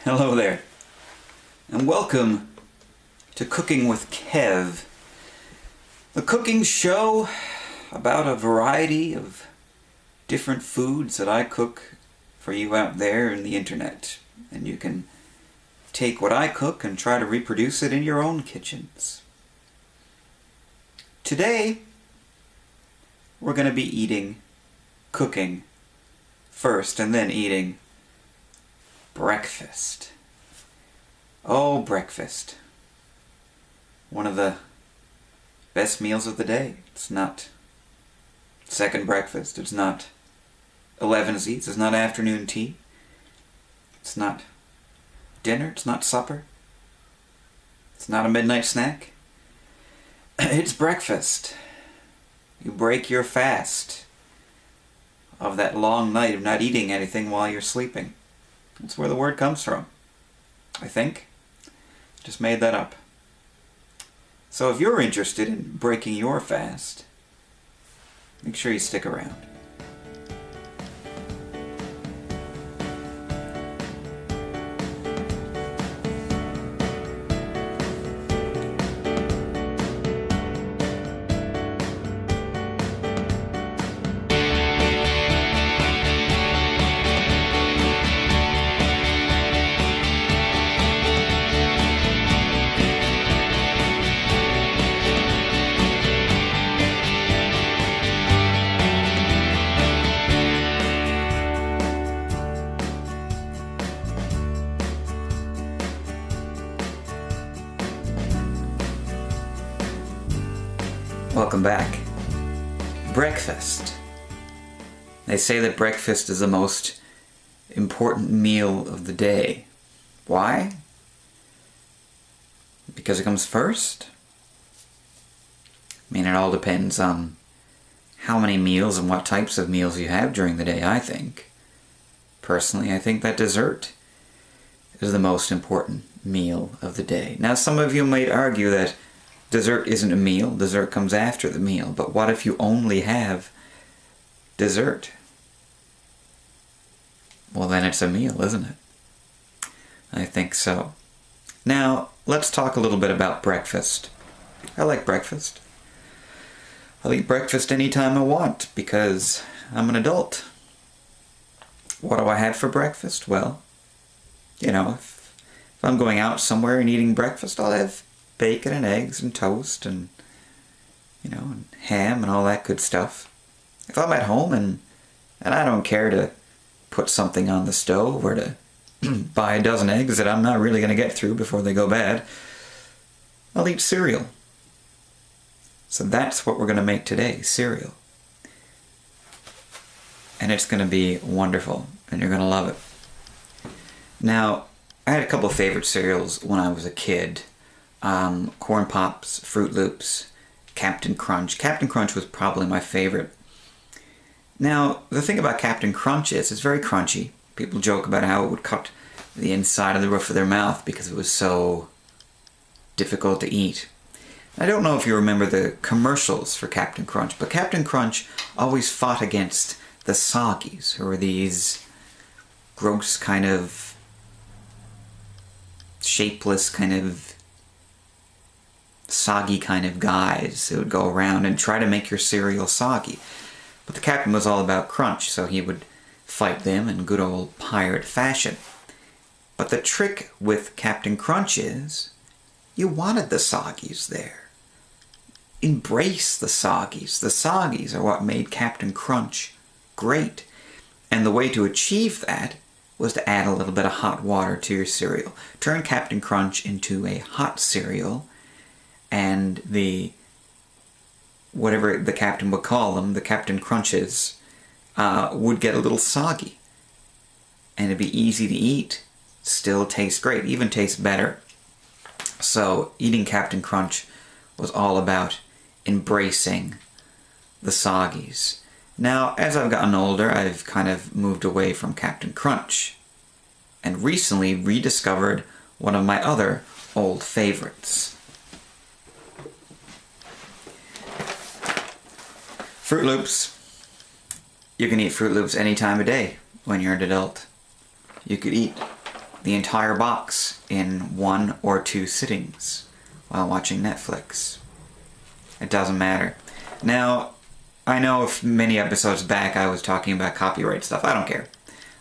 Hello there, and welcome to Cooking with Kev, the cooking show about a variety of different foods that I cook for you out there in the internet. And you can take what I cook and try to reproduce it in your own kitchens. Today, we're going to be cooking first, and then eating breakfast. Oh, breakfast. One of the best meals of the day. It's not second breakfast. It's not 11's. It's not afternoon tea. It's not dinner. It's not supper. It's not a midnight snack. It's breakfast. You break your fast of that long night of not eating anything while you're sleeping. That's where the word comes from, I think. Just made that up. So if you're interested in breaking your fast, make sure you stick around. Welcome back. Breakfast. They say that breakfast is the most important meal of the day. Why? Because it comes first? I mean, it all depends on how many meals and what types of meals you have during the day, I think. Personally, I think that dessert is the most important meal of the day. Now, some of you might argue that dessert isn't a meal, dessert comes after the meal, but what if you only have dessert? Well, then it's a meal, isn't it? I think so. Now, let's talk a little bit about breakfast. I like breakfast. I'll eat breakfast anytime I want because I'm an adult. What do I have for breakfast? Well, if I'm going out somewhere and eating breakfast, I'll have bacon and eggs and toast and, and ham and all that good stuff. If I'm at home and I don't care to put something on the stove or to buy a dozen eggs that I'm not really going to get through before they go bad, I'll eat cereal. So that's what we're going to make today, cereal. And it's going to be wonderful, and you're going to love it. Now, I had a couple of favorite cereals when I was a kid. Corn Pops, Fruit Loops, Captain Crunch. Captain Crunch was probably my favorite. Now, the thing about Captain Crunch is it's very crunchy. People joke about how it would cut the inside of the roof of their mouth because it was so difficult to eat. I don't know if you remember the commercials for Captain Crunch, but Captain Crunch always fought against the Soggies, who were these gross kind of shapeless kind of soggy kind of guys who would go around and try to make your cereal soggy. But the captain was all about crunch, so he would fight them in good old pirate fashion. But the trick with Captain Crunch is you wanted the soggies there. Embrace the soggies. The soggies are what made Captain Crunch great. And the way to achieve that was to add a little bit of hot water to your cereal. Turn Captain Crunch into a hot cereal, and whatever the captain would call them, the Captain Crunches, would get a little soggy. And it'd be easy to eat, still taste great, even taste better. So eating Captain Crunch was all about embracing the soggies. Now, as I've gotten older, I've kind of moved away from Captain Crunch, and recently rediscovered one of my other old favorites. Fruit Loops. You can eat Fruit Loops any time of day when you're an adult. You could eat the entire box in 1 or 2 sittings while watching Netflix. It doesn't matter. Now, I know if many episodes back I was talking about copyright stuff. I don't care.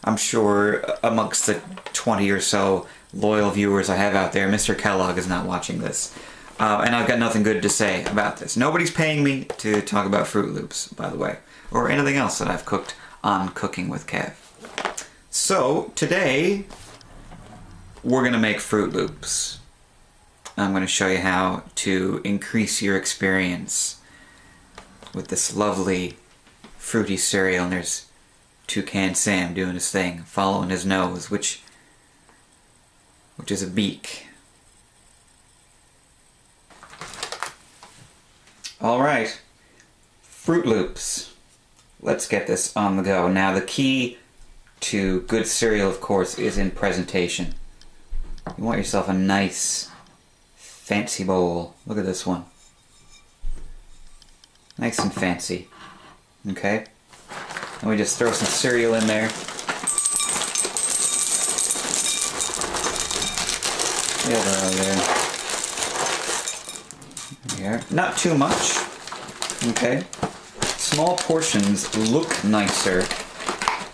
I'm sure amongst the 20 or so loyal viewers I have out there, Mr. Kellogg is not watching this. And I've got nothing good to say about this. Nobody's paying me to talk about Fruit Loops, by the way, or anything else that I've cooked on Cooking with Kev. So, today, we're going to make Fruit Loops. I'm going to show you how to increase your experience with this lovely fruity cereal. And there's Toucan Sam doing his thing, following his nose, which is a beak. Alright, Fruit Loops. Let's get this on the go. Now the key to good cereal, of course, is in presentation. You want yourself a nice, fancy bowl. Look at this one. Nice and fancy. Okay? And we just throw some cereal in there. Yeah, they're all there. Here. Not too much. Okay? Small portions look nicer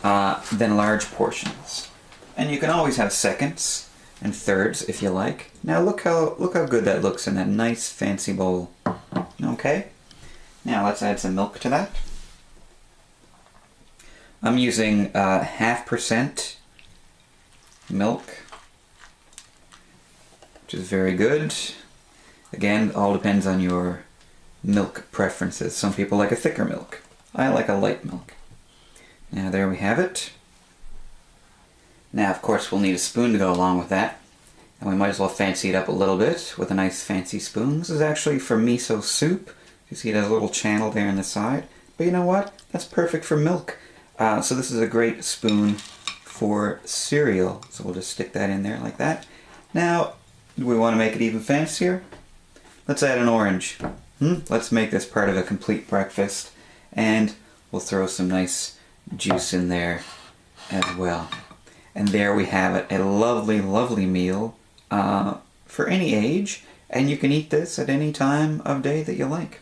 than large portions. And you can always have seconds and thirds if you like. Now look how good that looks in that nice fancy bowl. Okay? Now let's add some milk to that. I'm using 0.5% milk, which is very good. Again, all depends on your milk preferences. Some people like a thicker milk. I like a light milk. Now there we have it. Now of course we'll need a spoon to go along with that. And we might as well fancy it up a little bit with a nice fancy spoon. This is actually for miso soup. You see it has a little channel there on the side. But you know what? That's perfect for milk. So this is a great spoon for cereal. So we'll just stick that in there like that. Now, do we want to make it even fancier? Let's add an orange. Let's make this part of a complete breakfast. And we'll throw some nice juice in there as well. And there we have it. A lovely, lovely meal for any age. And you can eat this at any time of day that you like.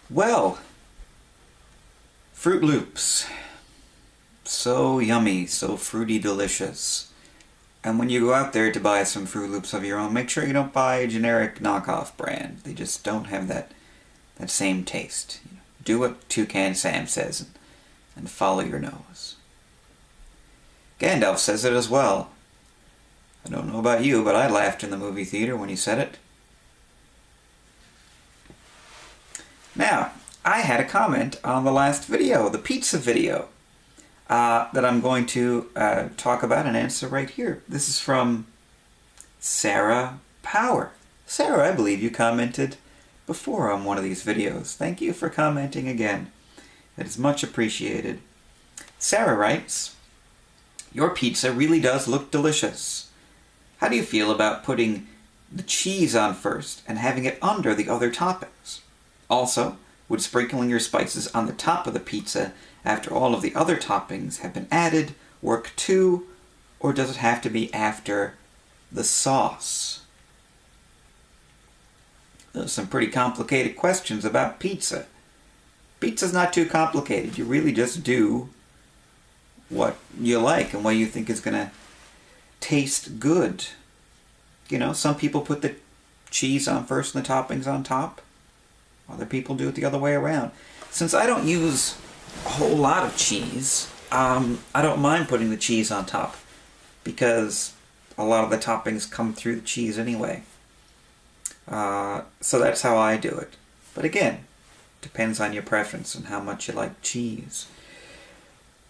Well, Fruit Loops. So yummy, so fruity delicious. And when you go out there to buy some Fruit Loops of your own, make sure you don't buy a generic knockoff brand. They just don't have that same taste. Do what Toucan Sam says and follow your nose. Gandalf says it as well. I don't know about you, but I laughed in the movie theater when he said it. Now, I had a comment on the last video, the pizza video, that I'm going to talk about and answer right here. This is from Sarah Power. Sarah, I believe you commented before on one of these videos. Thank you for commenting again. It is much appreciated. Sarah writes, "Your pizza really does look delicious. How do you feel about putting the cheese on first and having it under the other toppings? Also, would sprinkling your spices on the top of the pizza after all of the other toppings have been added work too, or does it have to be after the sauce?" Those are some pretty complicated questions about pizza. Pizza's not too complicated. You really just do what you like and what you think is going to taste good. You know, some people put the cheese on first and the toppings on top. Other people do it the other way around. Since I don't use a whole lot of cheese, I don't mind putting the cheese on top because a lot of the toppings come through the cheese anyway. So that's how I do it. But again, depends on your preference and how much you like cheese.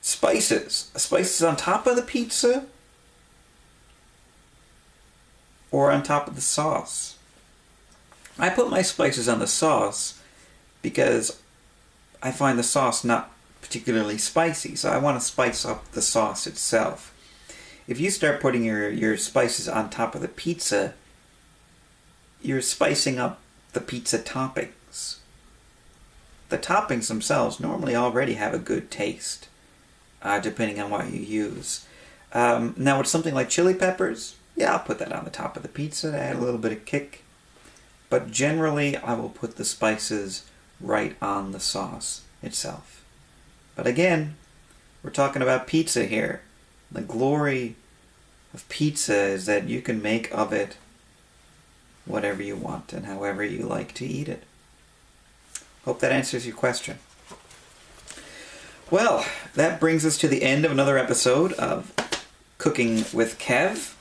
Spices. Spices on top of the pizza or on top of the sauce? I put my spices on the sauce because I find the sauce not particularly spicy, so I want to spice up the sauce itself. If you start putting your spices on top of the pizza, you're spicing up the pizza toppings. The toppings themselves normally already have a good taste, depending on what you use. Now with something like chili peppers, yeah, I'll put that on the top of the pizza to add a little bit of kick. But generally, I will put the spices right on the sauce itself. But again, we're talking about pizza here. The glory of pizza is that you can make of it whatever you want and however you like to eat it. Hope that answers your question. Well, that brings us to the end of another episode of Cooking with Kev.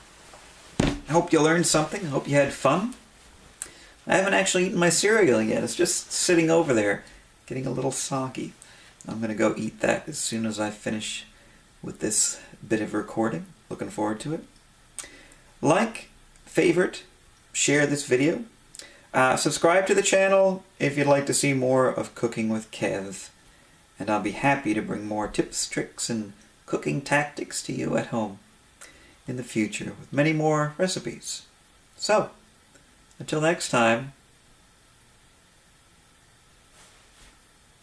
I hope you learned something. I hope you had fun. I haven't actually eaten my cereal yet. It's just sitting over there, getting a little soggy. I'm going to go eat that as soon as I finish with this bit of recording. Looking forward to it. Like, favorite, share this video. Subscribe to the channel if you'd like to see more of Cooking with Kev. And I'll be happy to bring more tips, tricks, and cooking tactics to you at home in the future with many more recipes. So, until next time,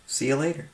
see you later.